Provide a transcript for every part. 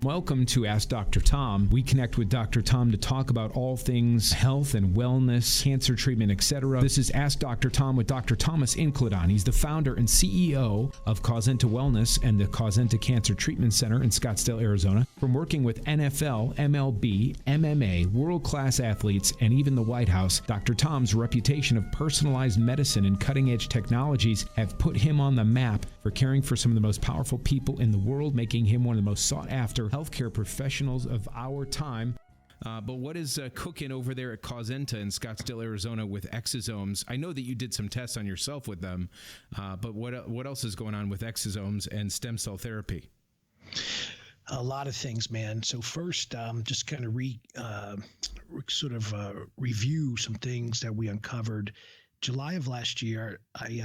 Welcome to Ask Dr. Tom. We connect with Dr. Tom to talk about all things health and wellness, cancer treatment, etc. This is Ask Dr. Tom with Dr. Thomas Incledon. He's the founder and CEO of Causenta Wellness and the Causenta Cancer Treatment Center in Scottsdale, Arizona. From working with NFL, MLB, MMA, world-class athletes, and even the White House, Dr. Tom's reputation of personalized medicine and cutting-edge technologies have put him on the map for caring for some of the most powerful people in the world, making him one of the most sought-after healthcare professionals of our time. But what is cooking over there at Causenta in Scottsdale, Arizona with Exosomes? I know that you did some tests on yourself with them, but what else is going on with Exosomes and stem cell therapy? A lot of things, man. So first, just kind of review some things that we uncovered. July of last year, I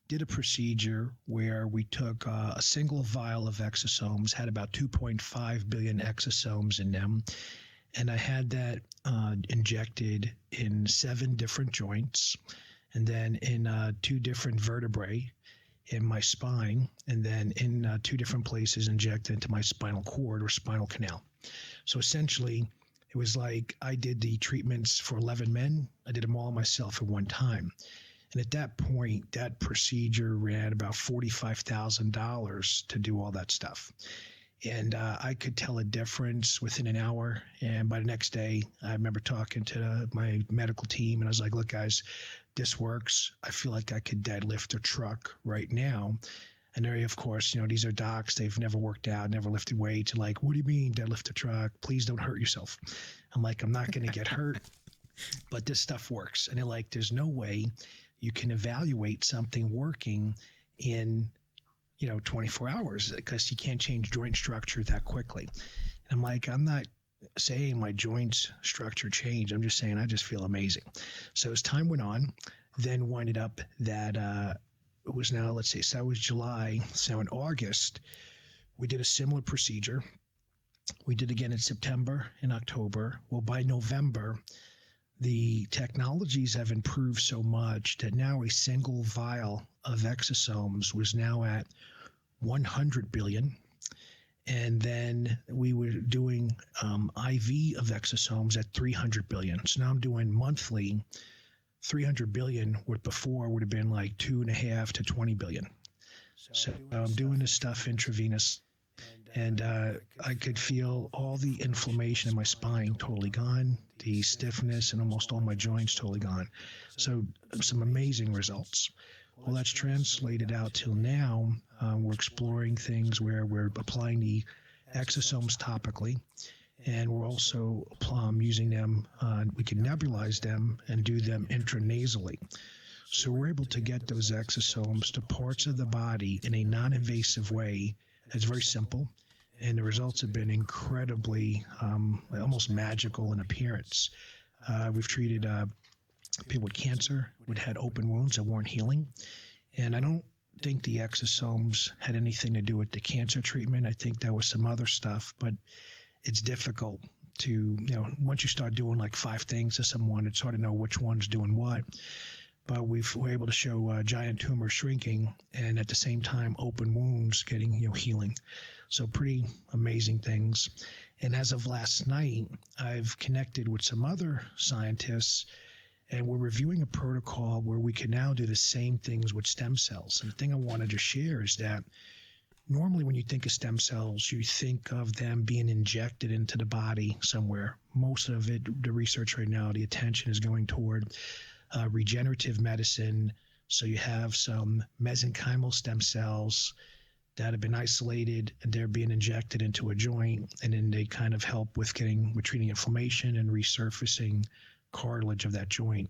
did a procedure where we took a single vial of exosomes, had about 2.5 billion exosomes in them, and I had that injected in 7 different joints, and then in 2 different vertebrae in my spine, and then in 2 different places injected into my spinal cord or spinal canal. So essentially, it was like I did the treatments for 11 men. I did them all myself at one time. And at that point, that procedure ran about $45,000 to do all that stuff. And I could tell a difference within an hour. And by the next day, I remember talking to my medical team, and I was like, look, guys, this works. I feel like I could deadlift a truck right now. And they, of course, these are docs. They've never worked out, never lifted weights. And like, what do you mean deadlift a truck? Please don't hurt yourself. I'm like, I'm not going to get hurt, but this stuff works. And they're like, there's no way you can evaluate something working in 24 hours because you can't change joint structure that quickly. And I'm like, I'm not saying my joints structure changed. I'm just saying I just feel amazing. So as time went on, then winded up that it was now, let's see, so that was July. So in August, we did a similar procedure. We did again in September and October. Well, by November, the technologies have improved so much that now a single vial of exosomes was now at 100 billion. And then we were doing IV of exosomes at 300 billion. So now I'm doing monthly 300 billion, what before would have been like 2.5 to 20 billion. So I'm doing this stuff intravenous. And I could feel all the inflammation in my spine totally gone, the stiffness and almost all my joints totally gone. So some amazing results. Well, that's translated out till now. We're exploring things where we're applying the exosomes topically, and we're also using them. We can nebulize them and do them intranasally. So we're able to get those exosomes to parts of the body in a non-invasive way. It's very simple. And the results have been incredibly, almost magical in appearance. We've treated people with cancer who had open wounds that weren't healing. And I don't think the exosomes had anything to do with the cancer treatment. I think that was some other stuff, but it's difficult to, once you start doing like 5 things to someone, it's hard to know which one's doing what. But we're able to show giant tumors shrinking and at the same time open wounds getting healing. So pretty amazing things. And as of last night, I've connected with some other scientists, and we're reviewing a protocol where we can now do the same things with stem cells. And the thing I wanted to share is that normally when you think of stem cells, you think of them being injected into the body somewhere. Most of it, the research right now, the attention is going toward regenerative medicine. So you have some mesenchymal stem cells that have been isolated and they're being injected into a joint, and then they kind of help with treating inflammation and resurfacing cartilage of that joint.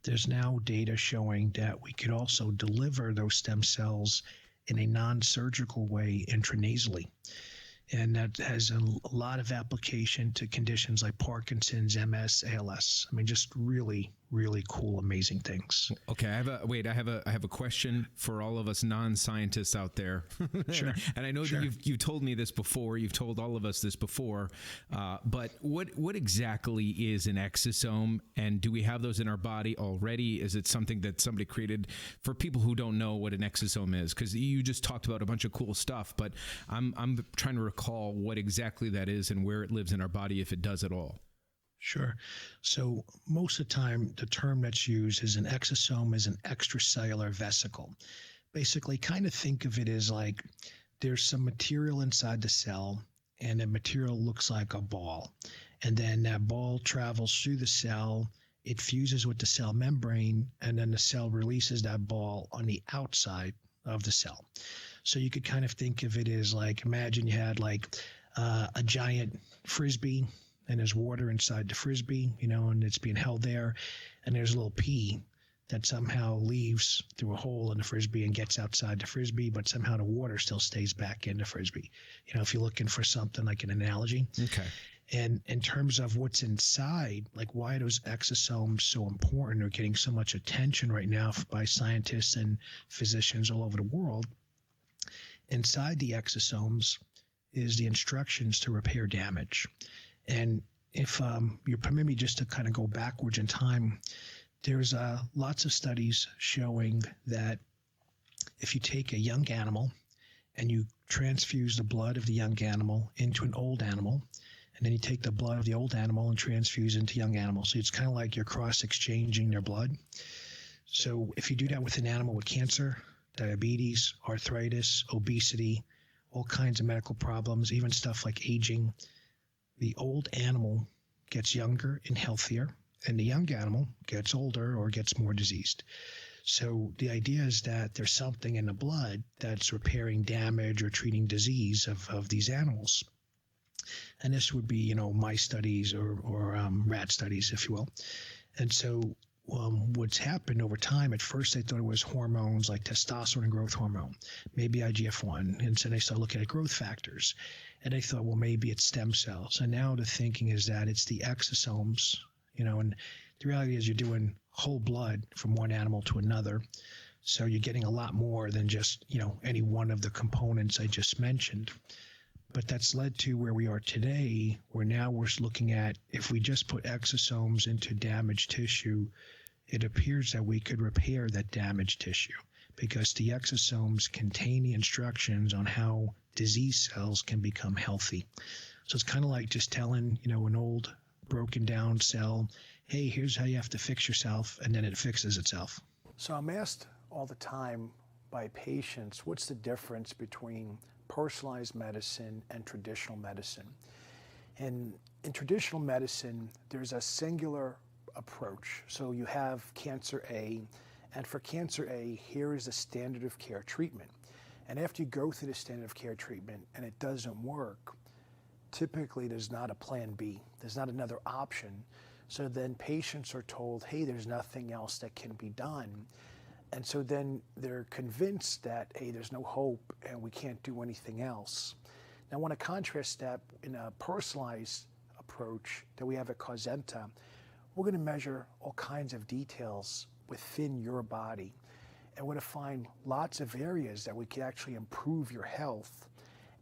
There's now data showing that we could also deliver those stem cells in a non-surgical way intranasally. And that has a lot of application to conditions like Parkinson's, MS, ALS. I mean, just really, really cool, amazing things. Okay, I have a question for all of us non-scientists out there. Sure. And I know Sure. that you've told me this before. You've told all of us this before. But what exactly is an exosome? And do we have those in our body already? Is it something that somebody created for people who don't know what an exosome is? Because you just talked about a bunch of cool stuff, but I'm trying to recall what exactly that is and where it lives in our body, if it does at all. Sure. So most of the time, the term that's used is an exosome is an extracellular vesicle. Basically, kind of think of it as like there's some material inside the cell, and the material looks like a ball. And then that ball travels through the cell, it fuses with the cell membrane, and then the cell releases that ball on the outside of the cell. So you could kind of think of it as like, imagine you had like a giant frisbee, and there's water inside the frisbee, and it's being held there. And there's a little pea that somehow leaves through a hole in the frisbee and gets outside the frisbee, but somehow the water still stays back in the frisbee. If you're looking for something like an analogy. Okay. And in terms of what's inside, like why are those exosomes so important or getting so much attention right now by scientists and physicians all over the world, inside the exosomes is the instructions to repair damage. And if you permit me just to kind of go backwards in time, there's lots of studies showing that if you take a young animal and you transfuse the blood of the young animal into an old animal, and then you take the blood of the old animal and transfuse into young animals. So it's kind of like you're cross-exchanging their blood. So if you do that with an animal with cancer, diabetes, arthritis, obesity, all kinds of medical problems, even stuff like aging, the old animal gets younger and healthier, and the young animal gets older or gets more diseased. So the idea is that there's something in the blood that's repairing damage or treating disease of these animals. And this would be, mice studies or rat studies, if you will. And so what's happened over time, at first they thought it was hormones like testosterone and growth hormone, maybe IGF-1. And so they started looking at growth factors. And they thought, well, maybe it's stem cells. And now the thinking is that it's the exosomes, and the reality is you're doing whole blood from one animal to another. So you're getting a lot more than just, any one of the components I just mentioned. But that's led to where we are today, where now we're looking at if we just put exosomes into damaged tissue, it appears that we could repair that damaged tissue because the exosomes contain the instructions on how disease cells can become healthy. So it's kind of like just telling, an old broken down cell, hey, here's how you have to fix yourself, and then it fixes itself. So I'm asked all the time by patients, what's the difference between personalized medicine and traditional medicine? And in traditional medicine, there's a singular approach. So you have cancer A, and for cancer A, here is the standard of care treatment. And after you go through the standard of care treatment and it doesn't work, typically there's not a plan B. There's not another option. So then patients are told, hey, there's nothing else that can be done. And so then they're convinced that, hey, there's no hope and we can't do anything else. Now I want to contrast that in a personalized approach that we have at Causenta. We're going to measure all kinds of details within your body. And we're going to find lots of areas that we can actually improve your health.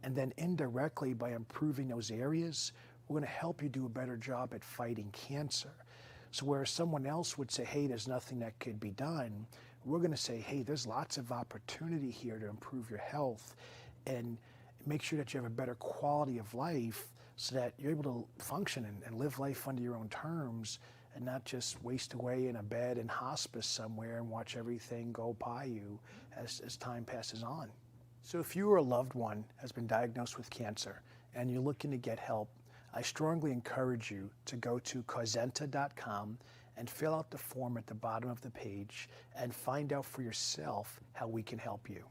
And then indirectly, by improving those areas, we're going to help you do a better job at fighting cancer. So where someone else would say, hey, there's nothing that could be done, we're going to say, hey, there's lots of opportunity here to improve your health and make sure that you have a better quality of life so that you're able to function and live life under your own terms and not just waste away in a bed in hospice somewhere and watch everything go by you as time passes on. So if you or a loved one has been diagnosed with cancer and you're looking to get help, I strongly encourage you to go to causenta.com and fill out the form at the bottom of the page and find out for yourself how we can help you.